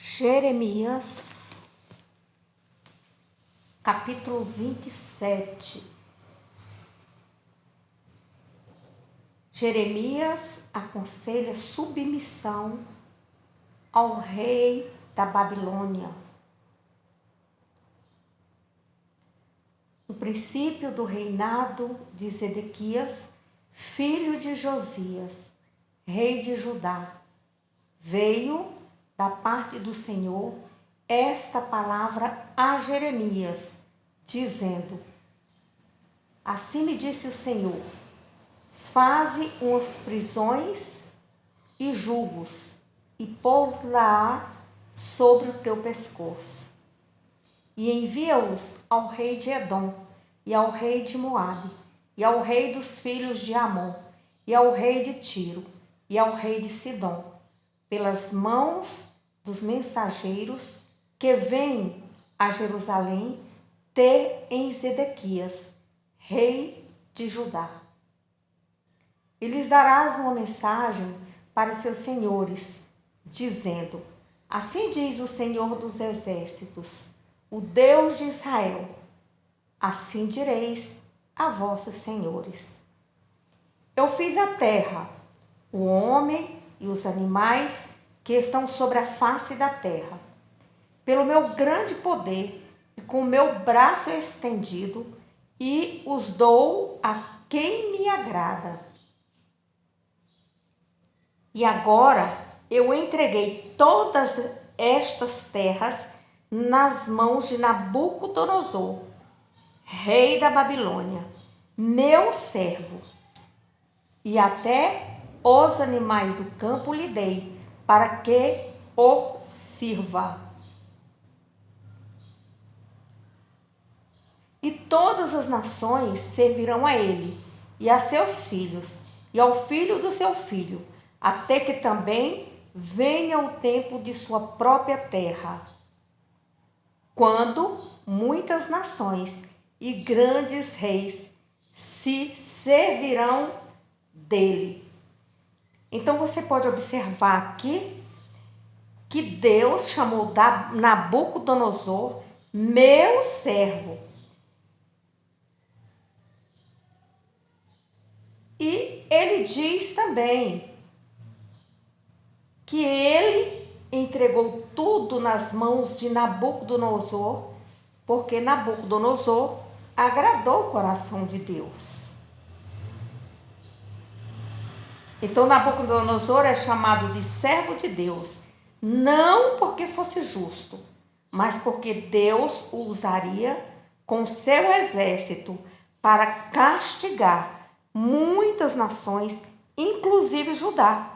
Jeremias, capítulo 27. Jeremias aconselha submissão ao rei da Babilônia. No princípio do reinado de Zedequias, filho de Josias, rei de Judá, veio da parte do Senhor esta palavra a Jeremias, dizendo: assim me disse o Senhor, faze umas prisões e julgos, e pô-la sobre o teu pescoço, e envia-os ao rei de Edom, e ao rei de Moabe, e ao rei dos filhos de Amon, e ao rei de Tiro, e ao rei de Sidom, pelas mãos dos mensageiros que vêm a Jerusalém ter em Zedequias, rei de Judá. E lhes darás uma mensagem para seus senhores, dizendo: assim diz o Senhor dos exércitos, o Deus de Israel, assim direis a vossos senhores: eu fiz a terra, o homem e os animais que estão sobre a face da terra, pelo meu grande poder e com o meu braço estendido, e os dou a quem me agrada. E agora eu entreguei todas estas terras nas mãos de Nabucodonosor, rei da Babilônia, meu servo, e até os animais do campo lhe dei, para que o sirva. E todas as nações servirão a ele, e a seus filhos, e ao filho do seu filho, até que também venha o tempo de sua própria terra, quando muitas nações e grandes reis se servirão dele. Então você pode observar aqui que Deus chamou Nabucodonosor meu servo. E ele diz também que ele entregou tudo nas mãos de Nabucodonosor, porque Nabucodonosor agradou o coração de Deus. Então Nabucodonosor é chamado de servo de Deus, não porque fosse justo, mas porque Deus o usaria com seu exército para castigar muitas nações, inclusive Judá,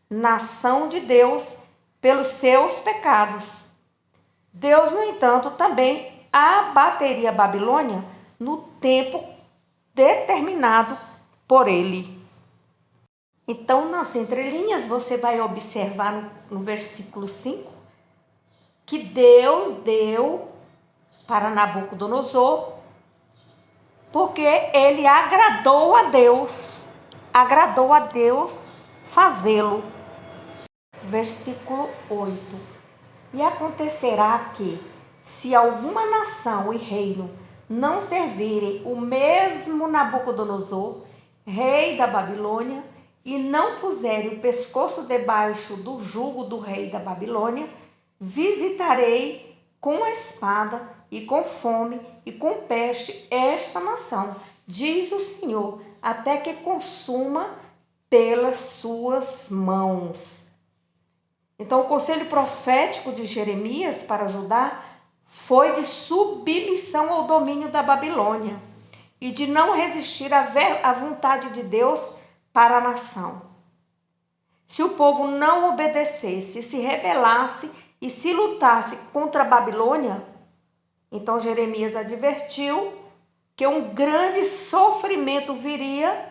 nação de Deus, pelos seus pecados. Deus, no entanto, também abateria a Babilônia no tempo determinado por ele. Então, nas entrelinhas, você vai observar no versículo 5 que Deus deu para Nabucodonosor porque ele agradou a Deus fazê-lo. Versículo 8. E acontecerá que, se alguma nação e reino não servirem o mesmo Nabucodonosor, rei da Babilônia, e não puserem o pescoço debaixo do jugo do rei da Babilônia, visitarei com a espada e com fome e com peste esta nação, diz o Senhor, até que consuma pelas suas mãos. Então, o conselho profético de Jeremias para Judá foi de submissão ao domínio da Babilônia e de não resistir à vontade de Deus para a nação. Se o povo não obedecesse, se rebelasse e se lutasse contra a Babilônia, então Jeremias advertiu que um grande sofrimento viria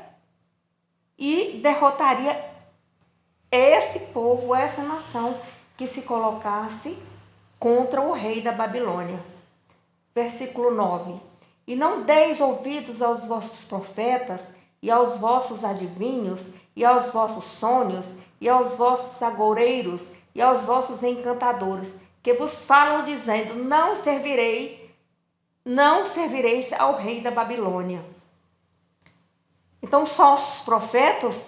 e derrotaria esse povo, essa nação que se colocasse contra o rei da Babilônia. Versículo 9. E não deis ouvidos aos vossos profetas, e aos vossos adivinhos, e aos vossos sonhos, e aos vossos agoureiros, e aos vossos encantadores, que vos falam dizendo, não servireis ao rei da Babilônia. Então, os falsos profetas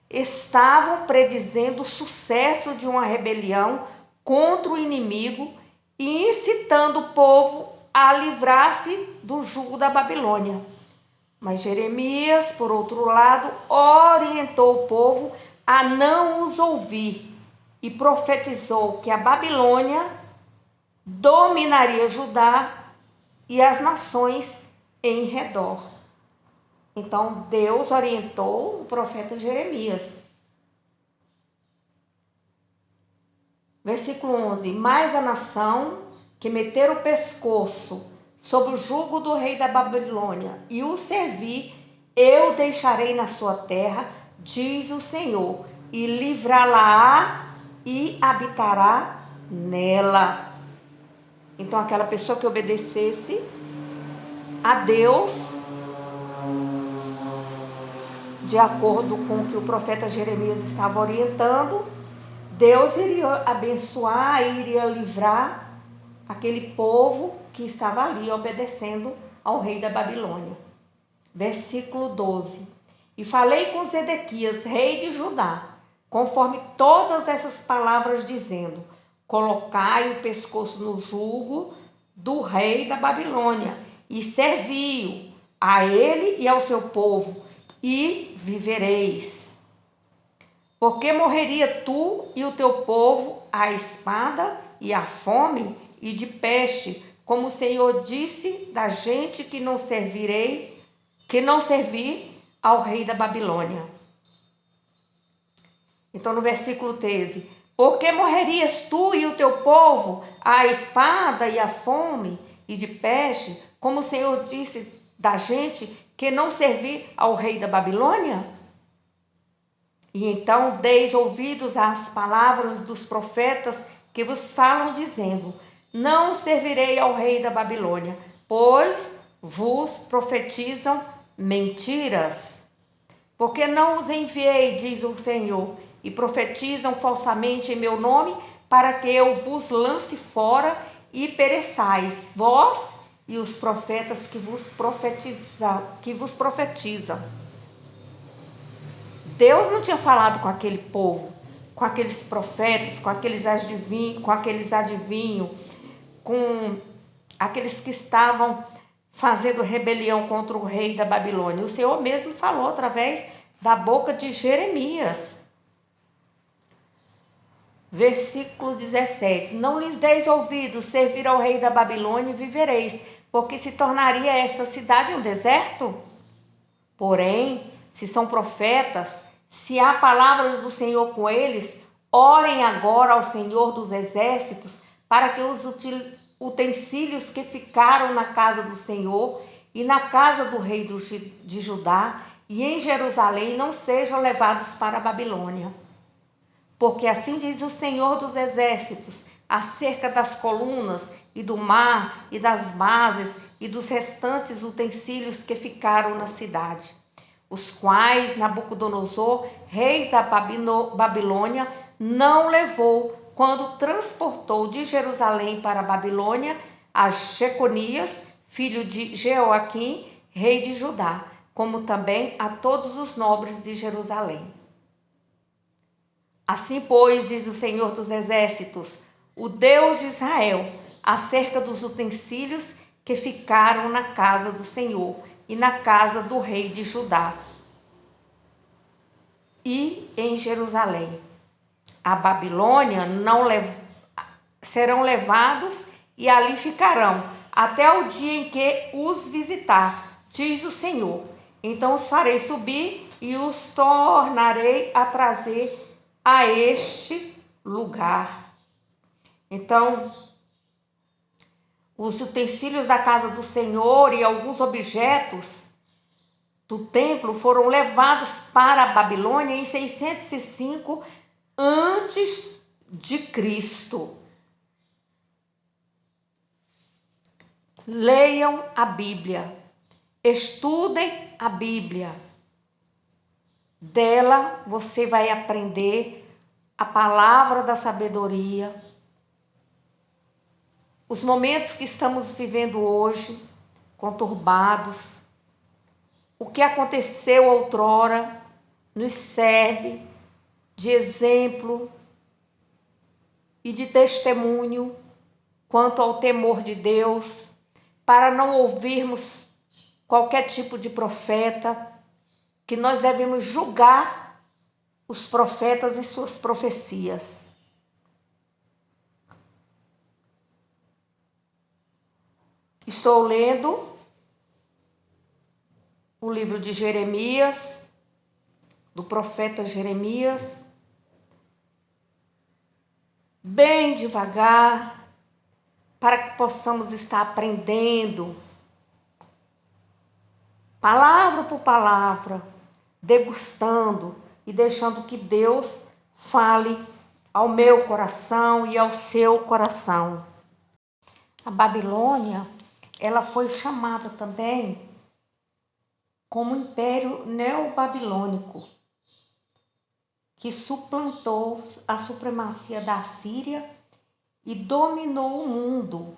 estavam predizendo o sucesso de uma rebelião contra o inimigo e incitando o povo a livrar-se do jugo da Babilônia. Mas Jeremias, por outro lado, orientou o povo a não os ouvir e profetizou que a Babilônia dominaria Judá e as nações em redor. Então, Deus orientou o profeta Jeremias. Versículo 11. Mas a nação que meter o pescoço sob o jugo do rei da Babilônia e o servir, eu deixarei na sua terra, diz o Senhor, e livrá-la-á e habitará nela. Então, aquela pessoa que obedecesse a Deus, de acordo com o que o profeta Jeremias estava orientando, Deus iria abençoar e iria livrar aquele povo que estava ali obedecendo ao rei da Babilônia. Versículo 12. E falei com Zedequias, rei de Judá, conforme todas essas palavras, dizendo, colocai o pescoço no jugo do rei da Babilônia e servi-o a ele e ao seu povo, e vivereis. Porque morreria tu e o teu povo à espada e à fome e de peste, como o Senhor disse da gente que não servir ao rei da Babilônia. Então, no versículo 13, porque morrerias tu e o teu povo à espada e à fome e de peste, como o Senhor disse da gente que não servir ao rei da Babilônia? E então deis ouvidos às palavras dos profetas que vos falam, dizendo, não servirei ao rei da Babilônia, pois vos profetizam mentiras. Porque não os enviei, diz o Senhor, e profetizam falsamente em meu nome, para que eu vos lance fora e pereçais, vós e os profetas que vos profetizam. Deus não tinha falado com aquele povo, com aqueles profetas, com aqueles adivinhos, com aqueles que estavam fazendo rebelião contra o rei da Babilônia. O Senhor mesmo falou através da boca de Jeremias. Versículo 17. Não lhes deis ouvidos, servir ao rei da Babilônia e vivereis, porque se tornaria esta cidade um deserto? Porém, se são profetas, se há palavras do Senhor com eles, orem agora ao Senhor dos exércitos, para que os utensílios que ficaram na casa do Senhor e na casa do rei de Judá e em Jerusalém não sejam levados para a Babilônia. Porque assim diz o Senhor dos exércitos, acerca das colunas e do mar e das bases e dos restantes utensílios que ficaram na cidade, os quais Nabucodonosor, rei da Babilônia, não levou quando transportou de Jerusalém para a Babilônia a Jeconias, filho de Jeoaquim, rei de Judá, como também a todos os nobres de Jerusalém. Assim, pois, diz o Senhor dos exércitos, o Deus de Israel, acerca dos utensílios que ficaram na casa do Senhor e na casa do rei de Judá e em Jerusalém. A Babilônia serão levados e ali ficarão, até o dia em que os visitar, diz o Senhor. Então os farei subir e os tornarei a trazer a este lugar. Então, os utensílios da casa do Senhor e alguns objetos do templo foram levados para a Babilônia em 605 antes de Cristo. Leiam a Bíblia, estudem a Bíblia. Dela você vai aprender a palavra da sabedoria, os momentos que estamos vivendo hoje, conturbados, o que aconteceu outrora, nos serve de exemplo e de testemunho quanto ao temor de Deus, para não ouvirmos qualquer tipo de profeta, que nós devemos julgar os profetas e suas profecias. Estou lendo o livro de Jeremias, do profeta Jeremias, bem devagar, para que possamos estar aprendendo, palavra por palavra, degustando e deixando que Deus fale ao meu coração e ao seu coração. A Babilônia, ela foi chamada também como Império Neobabilônico, que suplantou a supremacia da Síria e dominou o mundo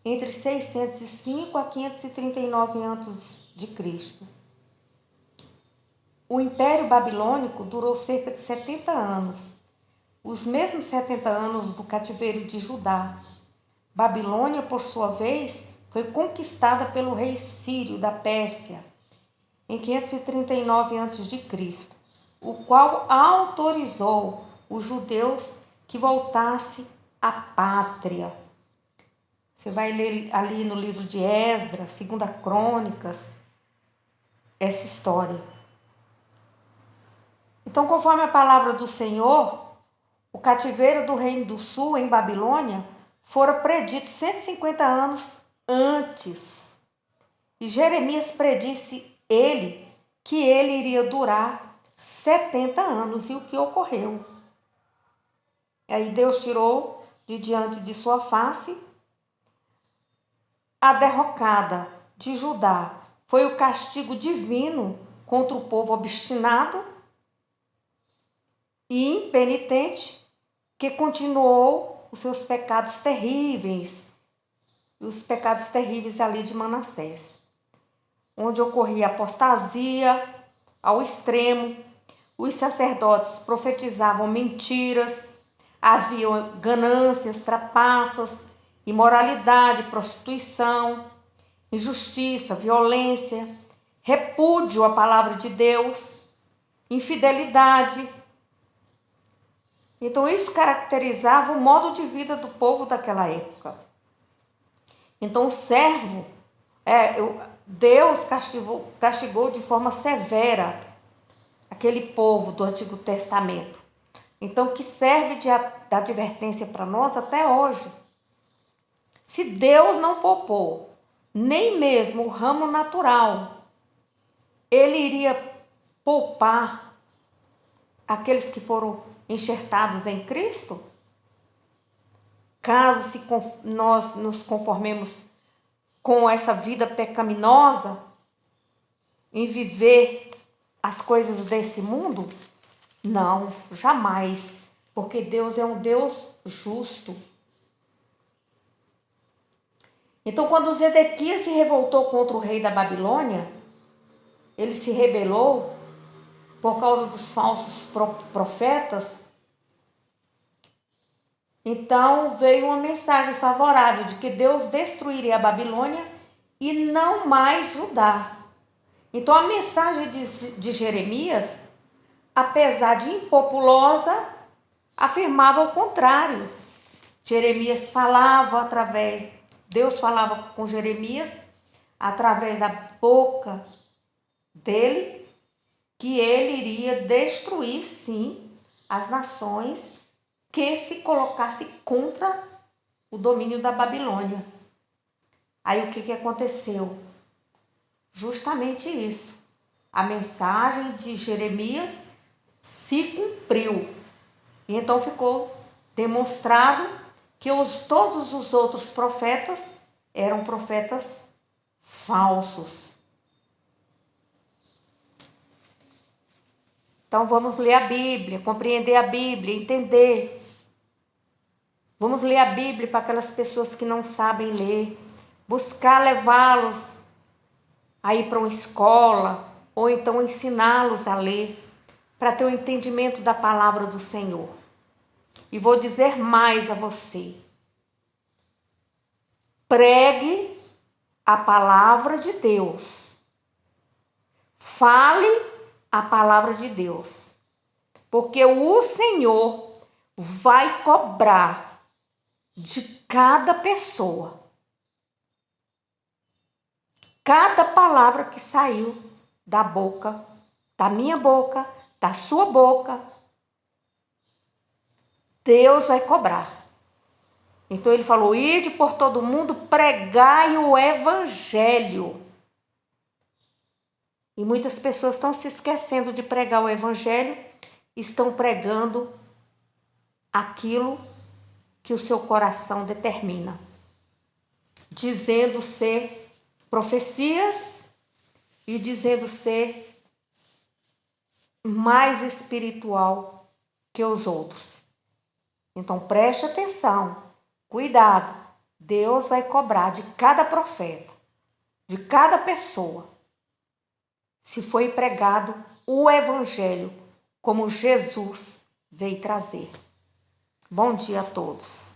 entre 605 a 539 a.C. O Império Babilônico durou cerca de 70 anos, os mesmos 70 anos do cativeiro de Judá. Babilônia, por sua vez, foi conquistada pelo rei Sírio da Pérsia em 539 a.C., o qual autorizou os judeus que voltassem à pátria. Você vai ler ali no livro de Esdras, 2 Crônicas, essa história. Então, conforme a palavra do Senhor, o cativeiro do Reino do Sul, em Babilônia, fora predito 150 anos antes. E Jeremias predisse que ele iria durar 70 anos, e o que ocorreu? Aí Deus tirou de diante de sua face a derrocada de Judá. Foi o castigo divino contra o povo obstinado e impenitente, que continuou os seus pecados terríveis, os pecados terríveis ali de Manassés, onde ocorria apostasia ao extremo. Os sacerdotes profetizavam mentiras, havia ganâncias, trapaças, imoralidade, prostituição, injustiça, violência, repúdio à palavra de Deus, infidelidade. Então isso caracterizava o modo de vida do povo daquela época. Então o servo, Deus castigou de forma severa aquele povo do Antigo Testamento. Então, que serve de advertência para nós até hoje. Se Deus não poupou nem mesmo o ramo natural, Ele iria poupar aqueles que foram enxertados em Cristo? Caso nós nos conformemos com essa vida pecaminosa, em viver as coisas desse mundo? Não, jamais, porque Deus é um Deus justo. Então, quando Zedequias se revoltou contra o rei da Babilônia, ele se rebelou por causa dos falsos profetas. Então, veio uma mensagem favorável de que Deus destruiria a Babilônia e não mais Judá. Então, a mensagem de Jeremias, apesar de impopulosa, afirmava o contrário. Jeremias falava Deus falava com Jeremias através da boca dele, que ele iria destruir, sim, as nações que se colocassem contra o domínio da Babilônia. Aí o que aconteceu? Justamente isso. A mensagem de Jeremias se cumpriu. E então ficou demonstrado que todos os outros profetas eram profetas falsos. Então vamos ler a Bíblia, compreender a Bíblia, entender. Vamos ler a Bíblia para aquelas pessoas que não sabem ler. Buscar levá-los a ir para uma escola, ou então ensiná-los a ler, para ter o entendimento da palavra do Senhor. E vou dizer mais a você. Pregue a palavra de Deus. Fale a palavra de Deus. Porque o Senhor vai cobrar de cada pessoa. Cada palavra que saiu da boca, da minha boca, da sua boca, Deus vai cobrar. Então ele falou: ide por todo mundo, pregai o evangelho. E muitas pessoas estão se esquecendo de pregar o evangelho, estão pregando aquilo que o seu coração determina, dizendo ser profecias e dizendo ser mais espiritual que os outros. Então preste atenção, cuidado. Deus vai cobrar de cada profeta, de cada pessoa, se foi pregado o evangelho como Jesus veio trazer. Bom dia a todos.